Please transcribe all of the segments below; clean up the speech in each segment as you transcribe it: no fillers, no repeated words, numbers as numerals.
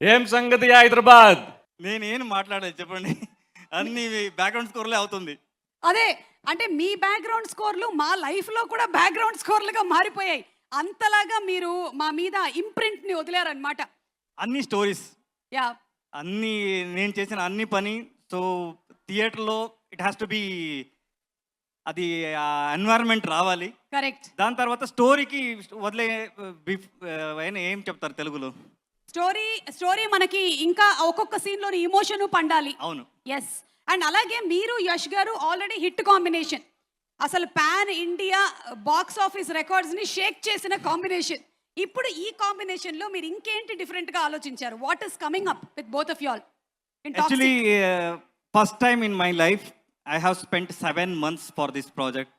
ఏం సంగతి హైదరాబాద్? నేనేం మాట్లాడాలి చెప్పండి. అన్ని బ్యాక్గ్రౌండ్ స్కోర్లే అవుతుంది. అదే అంటే మీ బ్యాక్గ్రౌండ్ స్కోర్లు మా లైఫ్లో కూడా బ్యాక్గ్రౌండ్ స్కోర్లుగా మారిపోయాయి. అంతలాగా మీరు మా మీద ఇంప్రింట్ని వదిలారనమాట. అన్ని స్టోరీస్, యా అన్ని నేను చేసిన అన్ని పని. సో థియేటర్లో ఇట్ హ్యాస్ టు బి అది ఎన్వైరన్మెంట్ రావాలి. కరెక్ట్. దాని తర్వాత స్టోరీకి వదిలే ఆయన ఏం చెప్తారు తెలుగులో? స్టోరీ మనకి ఇంకా ఒక్కొక్క సీన్లోని ఇమోషన్ పండాలి. అవును. ఎస్. అండ్ అలాగే మీరు యష్ గారు ఆల్రెడీ హిట్ కాంబినేషన్, అసలు పాన్ ఇండియా బాక్స్ ఆఫీస్ రికార్డ్స్ని షేక్ చేసిన కాంబినేషన్. ఇప్పుడు ఈ కాంబినేషన్లో మీరు ఇంకేంటి డిఫరెంట్గా ఆలోచించారు? What is coming up with both of you all? Actually first time in my life I have spent 7 months for this project.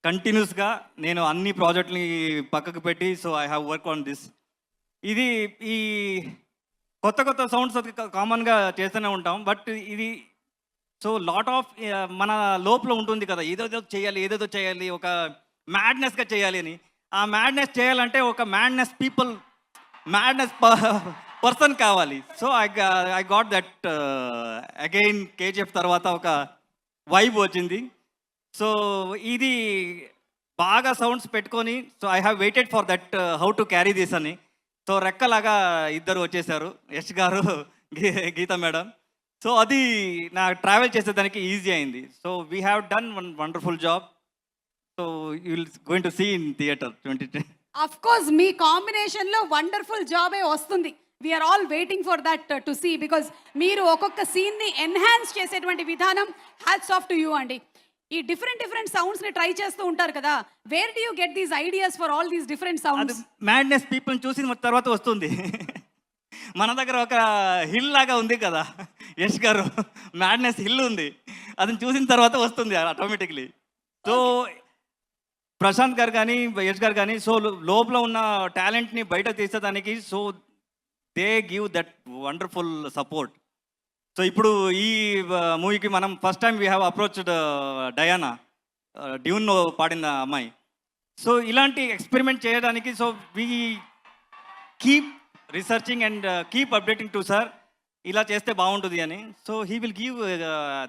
కంటిన్యూస్గా నేను అన్ని ప్రాజెక్ట్ని పక్కకు పెట్టి so I have work on this. ఇది ఈ కొత్త కొత్త సౌండ్స్ అది కామన్గా చేస్తూనే ఉంటాం. బట్ ఇది సో లాట్ ఆఫ్ మన లోపల ఉంటుంది కదా, ఏదేదో చేయాలి, ఒక మ్యాడ్నెస్గా చేయాలి అని. ఆ మ్యాడ్నెస్ చేయాలంటే ఒక మ్యాడ్నెస్ పర్సన్ కావాలి. So I got that again. KGF తర్వాత ఒక వైబ్ వచ్చింది. సో ఇది బాగా సౌండ్స్ పెట్టుకొని so I have waited for that how to carry this అని. సో రెక్కలాగా ఇద్దరు వచ్చేసారు, యష్ గారు, గీత మేడం. సో అది నా ట్రావెల్ చేసేదానికి ఈజీ అయింది. So we have done one wonderful job. So you will going to see in theatre 2010. Of course మీ కాంబినేషన్లో వండర్ఫుల్ జాబే వస్తుంది. We are all waiting for that to see, because మీరు ఒక్కొక్క సీన్ని ఎన్హాన్స్ చేసేటువంటి విధానం హ్యాట్స్ ఆఫ్ టు యూ అండి. ఈ డిఫరెంట్ సౌండ్స్ని ట్రై చేస్తూ ఉంటారు కదా, wear do you get these ideas for all these different sounds? Madness people చూసిన తర్వాత వస్తుంది. మన దగ్గర ఒక హిల్ లాగా ఉంది కదా యష్ గారు, మ్యాడ్నెస్ హిల్ ఉంది, అది చూసిన తర్వాత వస్తుంది ఆటోమేటిక్లీ. సో ప్రశాంత్ గారు కానీ యష్ గారు కానీ సో లోపల ఉన్న టాలెంట్ని బయట తీసేదానికి so they give that wonderful support. So ఇప్పుడు ఈ మూవీకి మనం first time we have approached Diana, Dune పాడిన అమ్మాయి. సో ఇలాంటి ఎక్స్పెరిమెంట్ చేయడానికి so we keep researching and keep updating to sir, ఇలా చేస్తే బాగుంటుంది అని. So he will give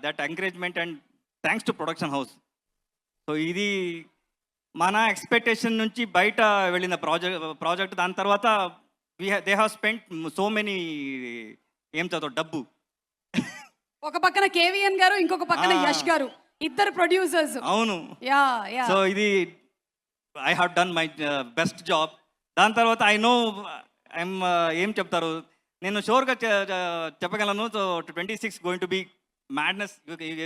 that encouragement and thanks to production house. So ఇది మన ఎక్స్పెక్టేషన్ నుంచి బయట వెళ్ళిన ప్రాజెక్ట్. దాని తర్వాత they have spent so many ఏం చదువు డబ్బు. ఒక పక్కన కేవీఎన్ గారు, ఇంకొక పక్కన యష్ గారు, ఇద్దరు ప్రొడ్యూసర్స్. అవును. Yeah yeah. సో ఇది I have done my best job. దాని తర్వాత ఐ నో ఐఎమ్ ఏం చెప్తారు, నేను షూర్గా చెప్పగలను. So 26 going to be madness,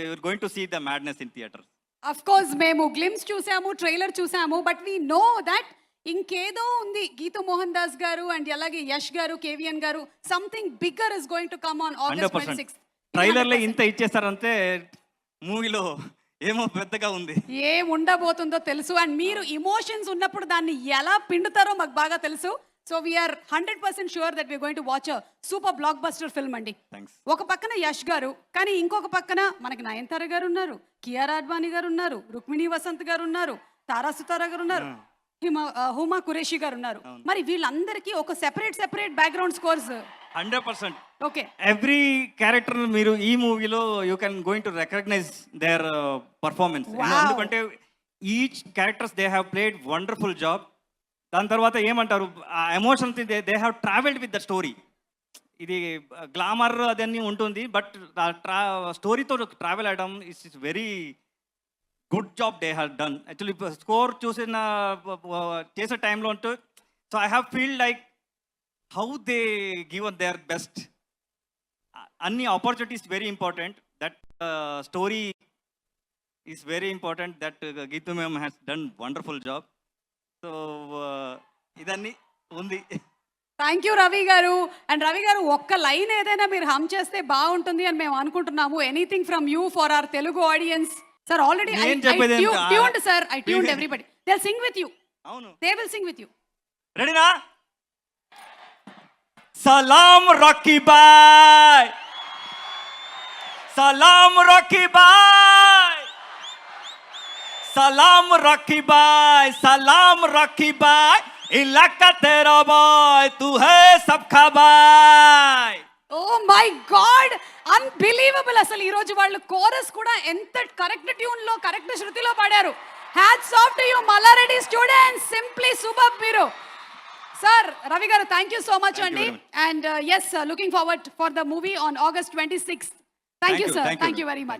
you're going to see the madness in theatre. Of course మేము గ్లిమ్స్ చూసాము, ట్రైలర్ చూసాము, బట్ వీ నో దట్ ఇంకేదో ఉంది. గీతూ మోహన్ దాస్ గారు అండ్ అలాగే యష్ గారు, కేవీఎన్ గారు, something bigger is going to come on August 26th. ట్రైలర్లో ఇంత ఇచ్చేస్తారంటే మూవీలో ఏమో పెద్దగా ఉంది, ఏం ఉండబోతుందో తెలుసు. అండ్ మీరు ఇమోషన్స్ ఉన్నప్పుడు దాన్ని ఎలా పిండుతారో మాకు బాగా తెలుసు. So we are 100% sure that we are going to watch a super blockbuster film అండి. థ్యాంక్స్. ఒక పక్కన యష్ గారు, కానీ ఇంకొక పక్కన మనకి నయనతార గారు ఉన్నారు, కియారా అడ్వాణి గారు ఉన్నారు, రుక్మిణి వసంత్ గారు ఉన్నారు, తారా సుతారా గారు ఉన్నారు, హుమా కురేషి గారు ఉన్నారు. మరి వీళ్ళందరికీ ఒక separate background scores 100%. Okay. Every character మీరు ఈ మూవీలో you can going to recognise their performance. ఎందుకంటే each characters they have played wonderful job. దాని తర్వాత ఏమంటారు, ఆ emotions they have travelled with the story. ఇది గ్లామర్ అదన్నీ ఉంటుంది, బట్ స్టోరీతో ట్రావెల్ అవ్వడం is very good job they have done. Actually score చూసిన చేసే టైంలో ఉంటూ so I have feel like how they given their best. అన్ని opportunities very important, that story is very important, that Geethu ma'am has done wonderful job. So ఇదన్నీ ఉంది. Thank you Ravi గారు. And Ravi గారు, ఒక్క లైన్ ఏదైనా మీరు హమ్ చేస్తే బాగుంటుంది అని మేము అనుకుంటున్నాము. Anything from you for hour Telugu audience. Sir already I tuned sir, I tuned everybody. They'll sing with you. అవును, They will sing with you. రెడీనా? సలాం రాకీ బాయ్, సలాం రాకీ బాయ్, సలాం రాకీ బాయ్, సలాం రాకీ బాయ్, इलाका तेरा बाय तू है सबका बाय. Oh my god, unbelievable. అసలు ఈ రోజు వాళ్ళు కోరస్ కూడా ఎంత కరెక్ట్ ట్యూన్ లో కరెక్ట్ శృతిలో పాడారు. Hats off to you Malla Reddy students, simply super మీరు. Sir Ravi garu, thank you so much అండి. And yes, looking forward for the movie on August 26th. Thank you sir, thank you very much.